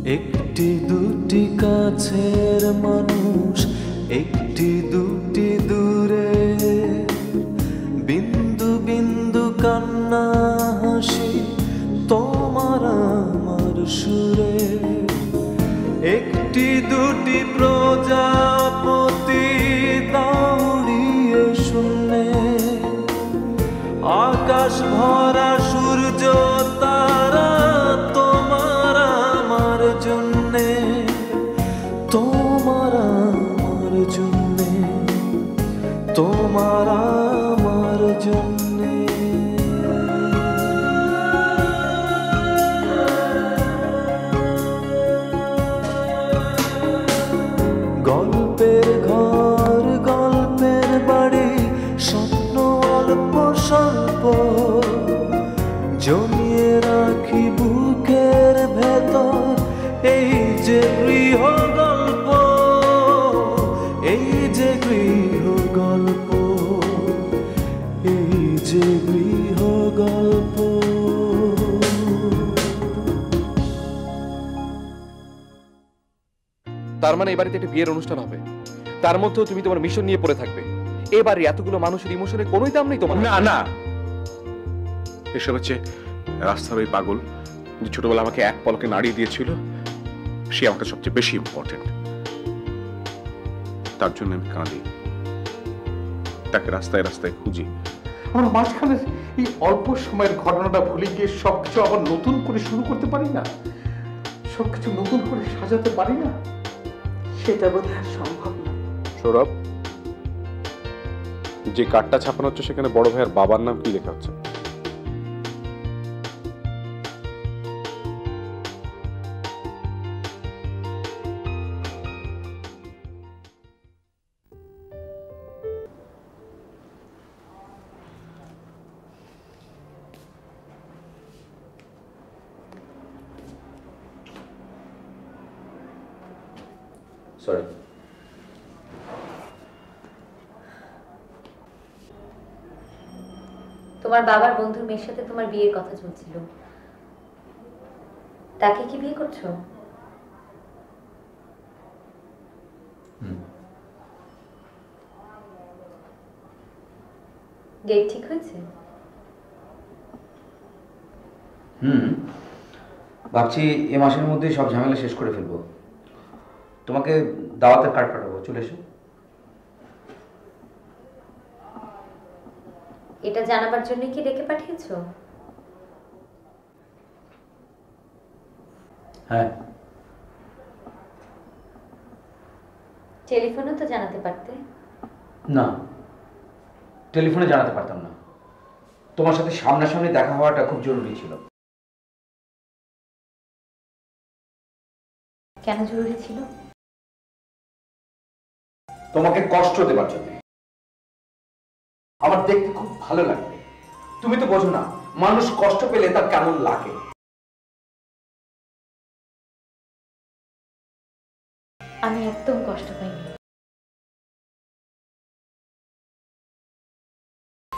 একটি দুটি কাছের মানুষ, একটি দুটি দূরে, বিন্দু বিন্দু কান্না হাসি তোমার আমার সুরে। একটি দুটি প্রজাপতি দাঁড়িয়ে শূন্যে, আকাশ ভরা সূর্য তারা তোমার আমার জন্যে, তোমার আমার জন্যে, তোমার আমার জন্যে। গল্পের ঘর গল্পের বাড়ি, স্বপ্ন অল্প স্বল্প, জমিয়ে রাখি বুকের ভেতর এই যে গৃহ গল্প, এই যে গৃহ গল্প, এই যে গৃহ গল্প। তার মানে এবারে একটা বিয়ের অনুষ্ঠান হবে, তার মধ্যেও তুমি তোমার মিশন নিয়ে পড়ে থাকবে। এবারে এতগুলো মানুষের ইমোশনের কোনোই দাম নেই তোমার? না না, এসব হচ্ছে রাস্তার ওই পাগল যে ছোটবেলা আমাকে এক পলকে নাড়িয়ে দিয়েছিল, সে আমাকে সবচেয়ে বেশি ইম্পর্টেন্ট। তার জন্য আমি কাঁদি, তাকে রাস্তায় রাস্তায় খুঁজি। আমরা মাঝখানে এই অল্প সময়ের ঘটনাটা ভুলে গিয়ে সবকিছু আবার নতুন করে শুরু করতে পারি না? সবকিছু নতুন করে সাজাতে পারি না? সেটা বোধহয় সম্ভব না। সৌরভ, যে কার্ডটা ছাপানো হচ্ছে সেখানে বড় ভাইয়ের বাবার নাম কি লেখা হচ্ছে? সরি। তোমার বাবার বন্ধুর মেয়ের সাথে তোমার বিয়ের কথা চলছিল, তাকে কি বিয়ে করছো? ডেট ঠিক হয়েছে? ভাবছি এ মাসের মধ্যেই সব ঝামেলা শেষ করে ফেলবো। তোমাকে দাওয়াতের কার্ড পাঠাবো, চলে এসো। এটা জানাবার জন্য কি ডেকে পাঠিয়েছো? হ্যাঁ। টেলিফোনেও তো জানাতে পারতে। না, টেলিফোনে জানাতে পারতাম না। তোমার সাথে সামনাসামনি দেখা হওয়াটা খুব জরুরি ছিল। কেন জরুরি ছিল? তোমাকে কষ্ট দেবার জন্য। আমার দেখতে খুব ভালো লাগবে। তুমি তো বোঝো না মানুষ কষ্ট পেলে তার কেমন লাগে। আমি একদম কষ্ট পাইনি।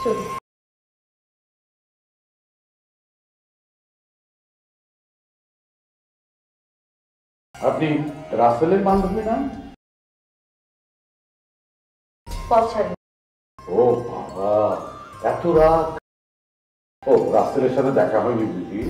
চলি। আপনি রাসেলের বান্ধবী না? ও বাবা, এত রাত! ও, রাসেলের সাথে দেখা হয়নি বুঝি?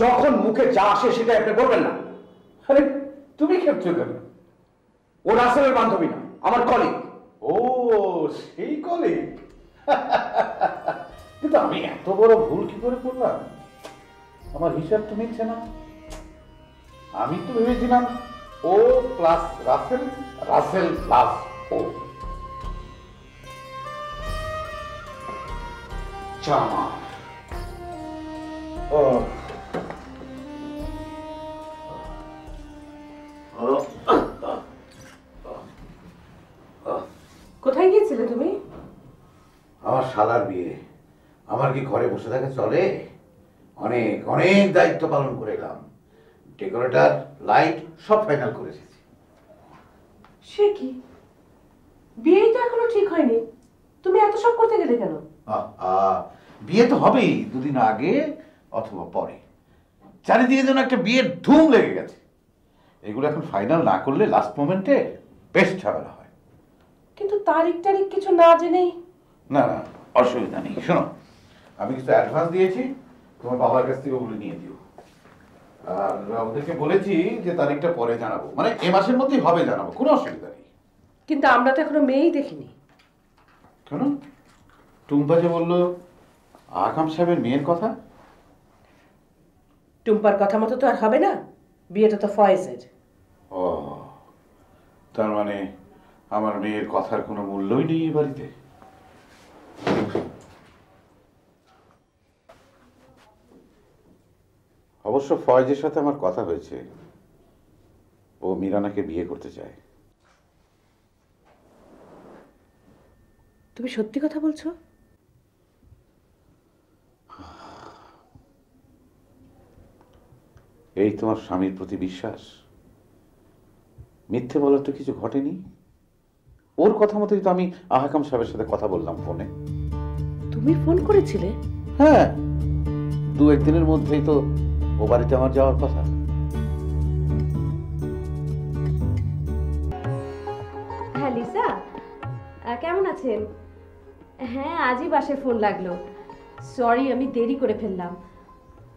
যখন মুখে যা আসে সেটা আপনি বলবেন না। আরে তুমি খেপছো কেন? ও রাসেলের বান্ধবী না, আমার কলিগ। ও, সেই কলিগ। কিন্তু আমি এত বড় ভুল কি করে করলাম? আমার হিসাব তো মিলছে না। আমি তো ভেবেছিলাম ও প্লাস রাসেল, রাসেল প্লাস ও। জামা ও, কোথায় গিয়েছিলে তুমি? আমার শালার বিয়ে। আমার কি ঘরে বসে থাকা চলে? অনেক অনেক দায়িত্ব পালন করে এলাম। ডেকোরেটর, লাইট সব ফাইনাল করে এসেছি। সে কি, বিয়েই তো এখনো ঠিক হয়নি, তুমি এত সব করতে গেলে কেন? বিয়ে তো হবেই, দুদিন আগে অথবা পরে। চারিদিকে যেন একটা বিয়ের ধুম লেগে গেছে। এগুলো এখন ফাইনাল না করলে লাস্ট মোমেন্টে বেশ ঝামেলা হয়। কিন্তু তারিখ কিছু না জেনেই। না না, অসুবিধা নেই। শোনো, আমি কিছু অ্যাডভান্স দিয়েছি, তোমার বাবার কাছ থেকে ওগুলো নিয়ে দিও। আর ওদেরকে বলেছি যে তারিখটা পরে জানাবো, মানে এ মাসের মধ্যেই হবে জানাবো, কোনো অসুবিধা নেই। কিন্তু আমরা তো এখনো মেয়েই দেখিনি। কেন? টুম্পা যে বললো আকাম সাহেবের মেয়ের কথা। টুম্পার কথা মতো তো আর হবে না, বিয়েটা তো ফয়েজের। ও, তার মানে আমার মেয়ের কথার কোনো মূল্যই নেই এ বাড়িতে। অবশ্য ফয়েজের সাথে আমার কথা হয়েছে, ও মিরানাকে বিয়ে করতে চায়। তুমি সত্যি কথা বলছো? এই তোমার স্বামীর প্রতি বিশ্বাস। মিথ্যে বলার তো কিছু ঘটেনি। ওর কথা মতোই তো আমি আহকাম সাহেবের সাথে কথা বললাম ফোনে। তুমি ফোন করেছিলে? হ্যাঁ, 2-1 দিনের মধ্যেই তো ও বাড়িতে আমার যাওয়ার কথা। হ্যাঁ লিসা, কেমন আছেন? হ্যাঁ, আজই বাসায় ফোন লাগলো। সরি, আমি দেরি করে ফেললাম।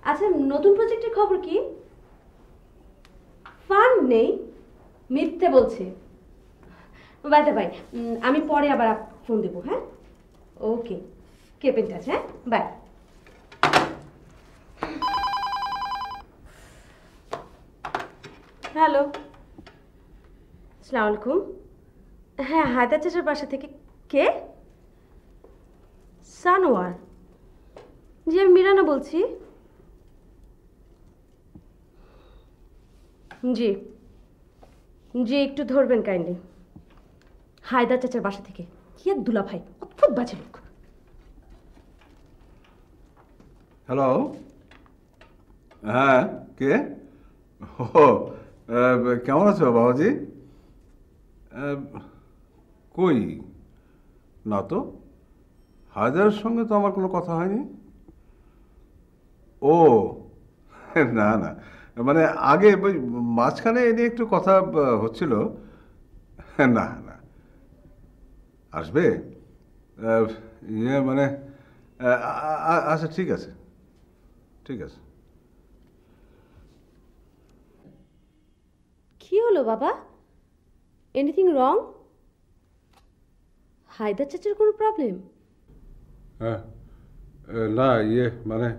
আচ্ছা, নতুন প্রজেক্টের খবর কি? ফান নেই, মিথ্যে বলছে। বাই দ্য বাই, আমি পরে আবার ফোন দেবো। হ্যাঁ, ওকে, কেপ ইন টাচ। হ্যাঁ, বাই। হ্যালো, আসসালামু আলাইকুম। হ্যাঁ, হায়দার চাচার বাসা থেকে। কে? সানোয়ার? জি, আমি মিরানা বলছি। জি জি, একটু ধরবেন কাইন্ডলি। হায়দার চাচার বাসা থেকে। কি এক দুলা ভাই, অদ্ভুত বাজে লোক। হ্যালো, হ্যাঁ কে? ও, কেমন আছো বাবাজি? কই না তো, হায়দারের সঙ্গে তো আমার কোনো কথা হয়নি। ও না না, মানে আগে ওই মাঝখানে এ নিয়ে একটু কথা হচ্ছিল। না না, আসবে? ইয়ে মানে আচ্ছা, ঠিক আছে ঠিক আছে। কি হলো বাবা? Anything wrong? হায়দার চাচার কোনো প্রবলেম? হ্যাঁ, না ইয়ে মানে,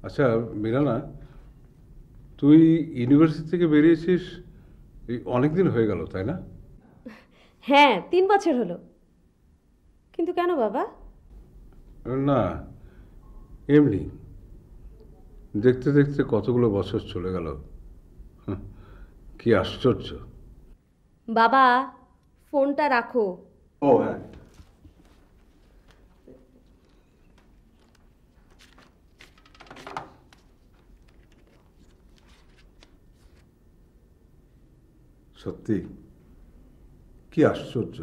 আচ্ছা মিরানা, তুই ইউনিভার্সিটি থেকে বেরিয়েছিস এই অনেক দিন হয়ে গেল, তাই না? হ্যাঁ, 3 বছর হলো। কিন্তু কেন বাবা? না, এমনি দেখতে দেখতে কতগুলো বছর চলে গেল। কি আশ্চর্য। বাবা, ফোনটা রাখো। ও হ্যাঁ, সত্যি কি আশ্চর্য,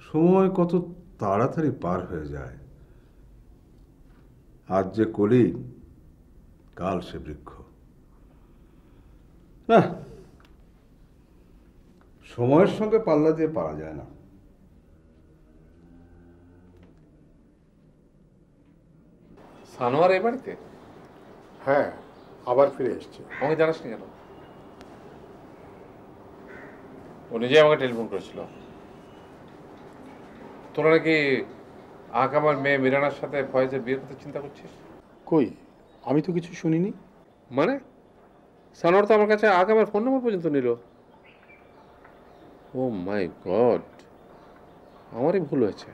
সময় কত তাড়াতাড়ি পার হয়ে যায়। আজ যে কলি, কাল সে বৃক্ষ। না, সময়ের সঙ্গে পাল্লা দিয়ে পারা যায় না। সানোয়ার এই বাড়িতে? হ্যাঁ, আবার ফিরে এসছে। আমাকে জানাস নি কেন? ও নিজেই আমাকে টেলিফোন করেছিল। তোরা নাকি আকামার মেয়ে মিরানার সাথে ফয়েজের বিয়ে করতে চিন্তা করছিস? কই, আমি তো কিছু শুনিনি। মানে সানোয়ার তো আমার কাছে আকামের ফোন নম্বর পর্যন্ত নিল। ও মাই গড, আমারই ভুল হয়েছে।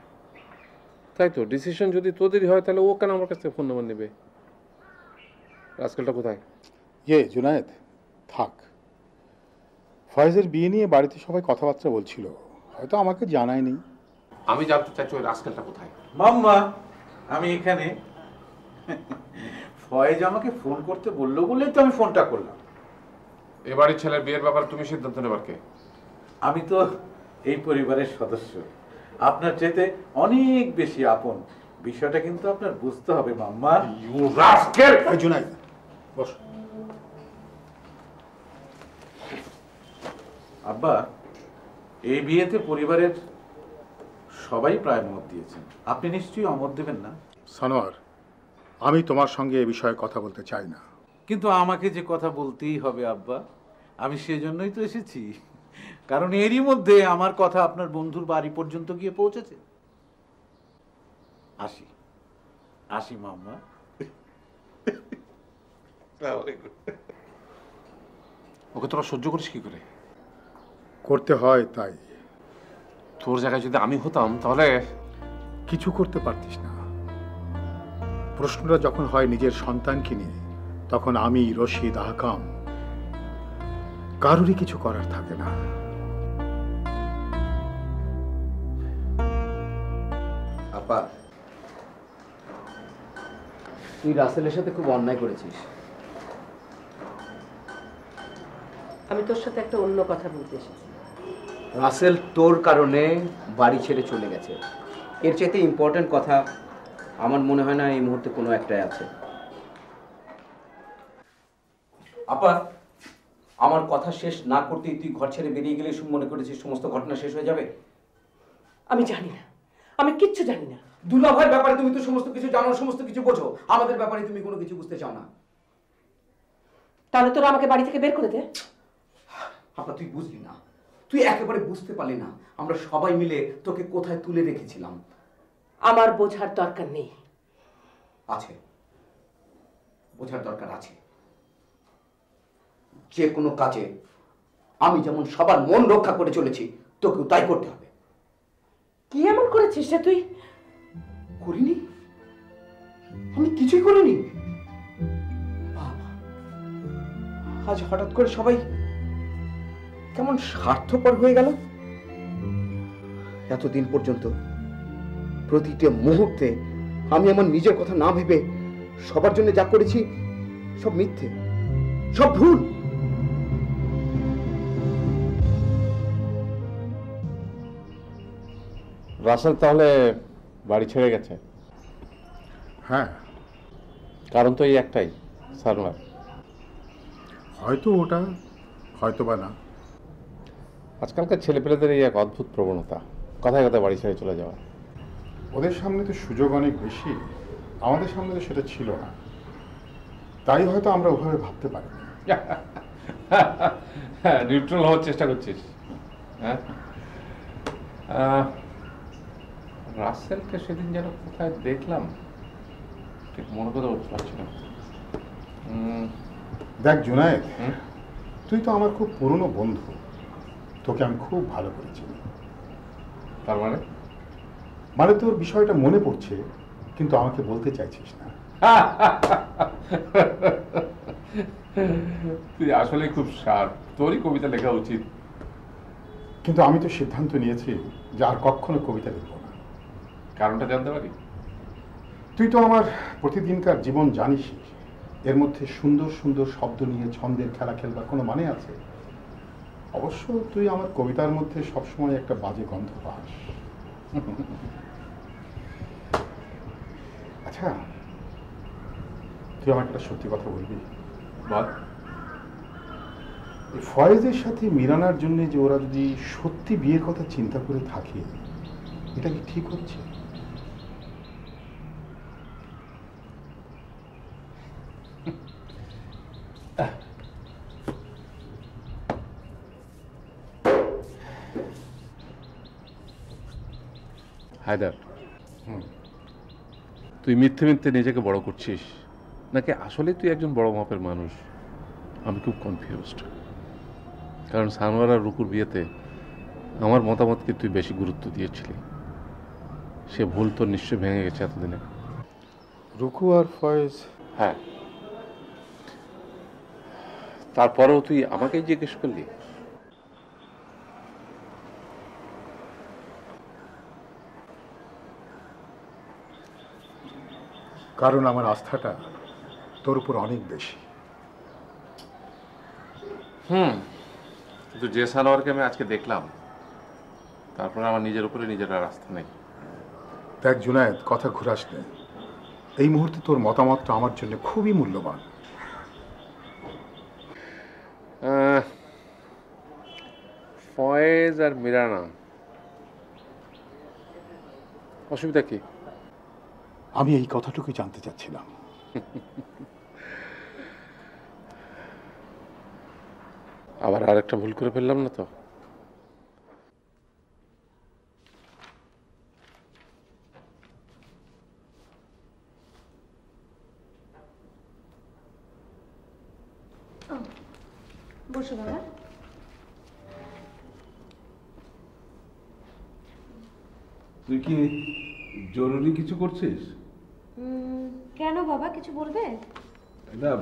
তাই তো, ডিসিশন যদি তোদেরই হয় তাহলে ও কেন আমার কাছ থেকে ফোন নম্বর নেবে? রাস্কেলটা কোথায়? জুনায়েদ, থাক। ফয়েজের বিয়ে নিয়ে বাড়িতে সবাই কথাবার্তা বলছিল, হয়তো আমাকে জানায়নি। আমি জানতে চাইছি ওই রাস্কেলটা কোথায়। মাম্মা, আমি এখানে। ফয়েজ আমাকে ফোন করতে বললো বলেই তো আমি ফোনটা করলাম। এ বাড়ির ছেলের বিয়ের ব্যাপারে তুমি সিদ্ধান্ত নেবার কে? আমি তো এই পরিবারের সদস্য, আপনার চাইতে অনেক বেশি আপন। বিষয়টা কিন্তু আপনার বুঝতে হবে মাম্মা। জুনাইদ বস। আব্বা, এই বিয়েতে পরিবারের সবাই প্রায় মত দিয়েছেন, আপনি নিশ্চয়ই অমত দেবেন না? সানোয়ার, আমি তোমার সঙ্গে এ বিষয়ে কথা বলতে চাই না। কিন্তু আমাকে যে কথা বলতেই হবে আব্বা, আমি সেজন্যই তো এসেছি। কারণ এরই মধ্যে আমার কথা আপনার বন্ধুর বাড়ি পর্যন্ত গিয়ে পৌঁছেছে। আসি আসি মাম্মা। ওকে তোরা সহ্য করিস কি করে? করতে হয় তাই। তোর জায়গায় যদি আমি হতাম তাহলে কিছু করতে পারতিস না। প্রশ্নটা যখন হয় নিজের সন্তানকে নিয়ে, তখন আমি রশিদ আহকাম কারোরই কিছু করার থাকে না। আপা, তুই রাসেলের সাথে খুব অন্যায় করেছিস। আমি তোর সাথে একটা অন্য কথা বলতে এসেছি। রাসেল তোর কারণে বাড়ি ছেড়ে চলে গেছে। এর চাইতে ইম্পর্টেন্ট কথা আমার মনে হয় না এই মুহূর্তে কোনো একটাই আছে। আপা, আমার কথা শেষ না করতেই তুই ঘর ছেড়ে বেরিয়ে গেলে মনে করেছিস সমস্ত ঘটনা শেষ হয়ে যাবে? আমি জানি না, আমি কিচ্ছু জানি না। দুলাভাইয়ের ব্যাপারে তুমি তো সমস্ত কিছু জানো, সমস্ত কিছু বোঝো। আমাদের ব্যাপারে তুমি কোনো কিছু বুঝতে চাও না। তাহলে তোরা আমাকে বাড়ি থেকে বের করে দে। আপা, তুই বুঝলি না, তুই একেবারে বুঝতে পারলি না আমরা সবাই মিলে তোকে কোথায় তুলে রেখেছিলাম। আমার বোঝার দরকার নেই। আছে, বোঝার দরকার আছে। যে কোনো কাজে আমি যেমন সবার মন রক্ষা করে চলেছি, তোকেও তাই করতে হবে। কি এমন করেছিস সে তুই? করিনি, আমি কিছুই করিনি। আজ হঠাৎ করে সবাই কেমন স্বার্থপর হয়ে গেল। এতদিন পর্যন্ত প্রতিটা মুহূর্তে আমি আমার নিজের কথা না ভেবে সবার জন্য যা করেছি সব মিথ্যে, সব ভুল। রাসেল তাহলে বাড়ি ছেড়ে গেছে? হ্যাঁ, কারণ তো এই একটাই, সানোয়ার। হয়তো ওটা, হয়তো বা না। আজকালকার ছেলেপেলেদের এই এক অদ্ভুত প্রবণতা, কথায় কথায় বাড়ি ছেড়ে চলে যাওয়া। ওদের সামনে তো সুযোগ অনেক বেশি, আমাদের সামনে তো সেটা ছিল না। তাই হয়তো আমরা ওভাবে ভাবতে পারি। নিউট্রাল হওয়ার চেষ্টা করছিস? হ্যাঁ, রাসেলকে সেদিন যেন কোথায় দেখলাম, ঠিক মনে করে উঠতে পারছি না। দেখ জুনায়েদ, তুই তো আমার খুব পুরনো বন্ধু, তোকে আমি খুব ভালো করে চিনি। তার মানে? মানে তোর বিষয়টা মনে পড়ছে, কিন্তু আমাকে বলতে চাইছিস না। তুই আসলে খুব শার্প, তোরই কবিতা লেখা উচিত। কিন্তু আমি তো সিদ্ধান্ত নিয়েছি যে আর কখনো কবিতা লিখব না। কারণটা জানতে পারি? তুই তো আমার প্রতিদিনকার জীবন জানিস, এর মধ্যে সুন্দর সুন্দর শব্দ নিয়ে ছন্দের খেলা খেলবার কোনো মানে আছে? অবশ্য তুই আমার কবিতার মধ্যে সবসময় একটা বাজে গন্ধ পাস। আচ্ছা, তুই আমাকে একটা সত্যি কথা বলবি? বল। ফয়েজের সাথে মিরানার জন্য যে ওরা যদি সত্যি বিয়ের কথা চিন্তা করে থাকে, এটা কি ঠিক হচ্ছে? হায়দার, তুই মিথ্যে মিথ্যে নিজেকে বড় করছিস নাকি আসলে তুই একজন বড় মাপের মানুষ? আমি খুব কনফিউজড। কারণ সানোয়ার আর রুকুর বিয়েতে আমার মতামতকে তুই বেশি গুরুত্ব দিয়েছিলি। সে ভুল তোর নিশ্চয় ভেঙে গেছে এতদিনে। রুকু আর ফয়েজ? হ্যাঁ। তারপরেও তুই আমাকেই জিজ্ঞেস করলি? কারণ আমার আস্থাটা তোর উপর অনেক বেশি। কিন্তু যে সানোয়ারকে আমি আজকে দেখলাম, তারপরে আমার নিজের উপরে নিজের আর আস্থা নেই। দেখ জুনায়েদ, কথা ঘুরাস নে। এই মুহূর্তে তোর মতামতটা আমার জন্য খুবই মূল্যবান। ফয়েজ আর মিরানা, অসুবিধা কি? আমি এই কথাটুকুই জানতে চাচ্ছিলাম। আবার আরেকটা ভুল করে ফেললাম না তো? বসো বাবা। তুই কি জরুরি কিছু করছিস? কেন বাবা, কিছু বলবে? না,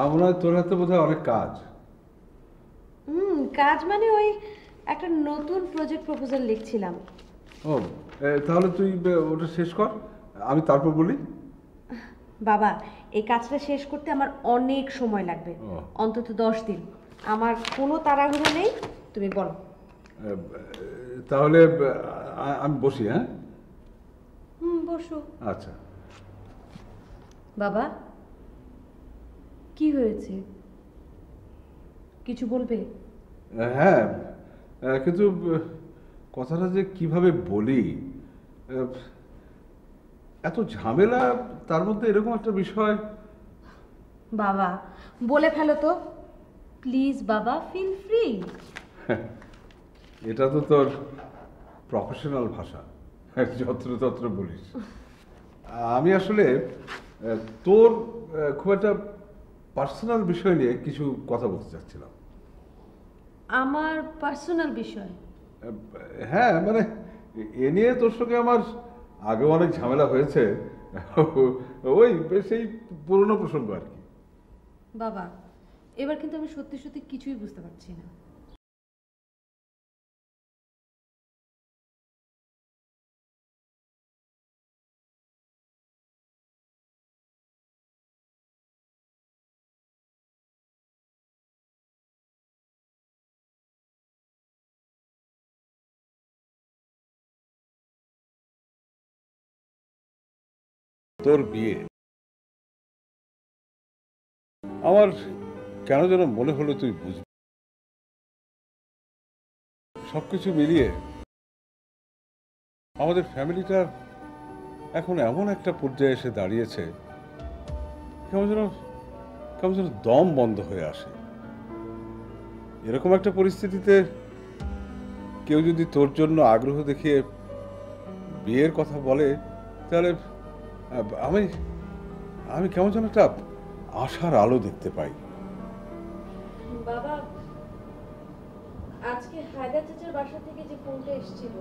আমার তোর হাতে বোধহয় অনেক কাজ। কাজ মানে ওই একটা নতুন প্রজেক্ট প্রপোজাল লিখছিলাম। ও, তাহলে তুই ওটা শেষ কর, আমি তারপর বলি। বাবা, এই কাজটা শেষ করতে আমার অনেক সময় লাগবে, অন্তত 10 দিন। আমার কোনো তাড়াহুড়ো নেই, তুমি বলো। তাহলে আমি বসি। হ্যাঁ, বসো। আচ্ছা। বাবা, কি হয়েছে? কিছু বলবে? হ্যাঁ, কিন্তু কথাটা যে কিভাবে বলি, এত ঝামেলা, তার মধ্যে এরকম একটা বিষয়। বাবা, বলে ফেলো তো প্লিজ বাবা, ফিল ফ্রি। এটা তো তোর প্রফেশনাল ভাষা, যত্র বলিস। আমি আসলে তোর খুব একটা পার্সোনাল বিষয় নিয়ে কিছু কথা বলতে চাচ্ছিলাম। আমার পার্সোনাল বিষয়? হ্যাঁ, মানে এ নিয়ে তোর সঙ্গে আমার আগে অনেক ঝামেলা হয়েছে, ওই সেই পুরনো প্রসঙ্গ আর কি। বাবা, এবার কিন্তু আমি সত্যি সত্যি কিছুই বুঝতে পারছি না। তোর বিয়ে, আমার কেন যেন মনে হলো তুই বুঝবি। সবকিছু মিলিয়ে আমাদের ফ্যামিলিটা এখন এমন একটা পর্যায়ে এসে দাঁড়িয়েছে, কেমন যেন দম বন্ধ হয়ে আসে। এরকম একটা পরিস্থিতিতে কেউ যদি তোর জন্য আগ্রহ দেখিয়ে বিয়ের কথা বলে, তাহলে আমি কেমন যেন একটা আশার আলো দেখতে পাই। বাবা, আজকে হায়দার চাচার বাসা থেকে যে ফোনটা এসেছিল,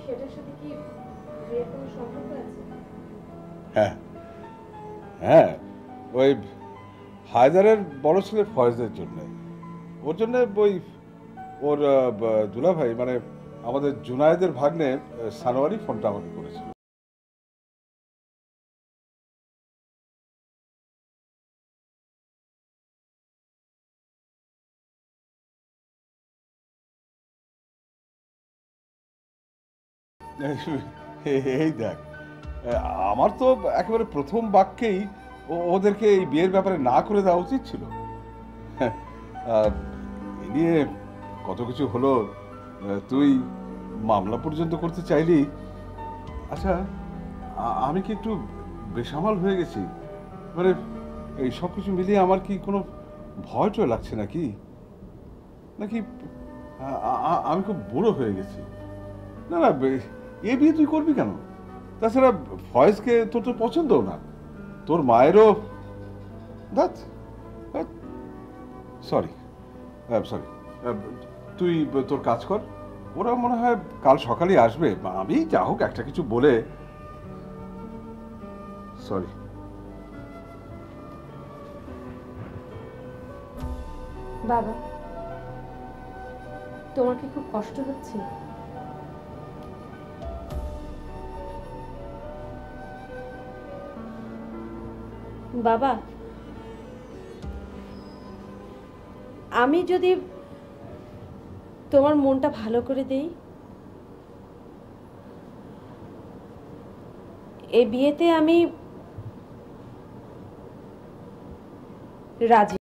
সেটার সাথে কি বিয়ের কোনো সম্পর্ক আছে? হ্যাঁ হ্যাঁ, ওই হায়দারের বড় ছেলে ফয়েজের জন্য, ওর জন্য ওই ওর দুলাভাই, মানে আমাদের জুনায়েদের ভাগ্নে সানোয়ারি ফোনটা আমাকে করেছিল। এই দেখ, আমার তো একেবারে প্রথম বাক্যেই ওদেরকে এই বিয়ের ব্যাপারে না করে দেওয়া উচিত ছিল। এ নিয়ে কত কিছু হলো, তুই মামলা পর্যন্ত করতে চাইলি। আচ্ছা, আমি কি একটু বেসামাল হয়ে গেছি? মানে এই সব কিছু মিলিয়ে আমার কি কোনো ভয় টয় লাগছে নাকি নাকি আমি খুব বুড়ো হয়ে গেছি? না না, এ বিয়ে তুই করবি কেন? তাছাড়া ফয়েজকে তোর তো পছন্দও না, তোর মায়েরও। সরি, তুই তোর কাজ কর, ওরা মনে হয় কাল সকালে আসবে। আমি যা হোক একটা কিছু বলে। সরি। বাবা, তোমার কি খুব কষ্ট হচ্ছে? বাবা, আমি যদি তোমার মনটা ভালো করে দেই। এই বিয়েতে আমি রাজি।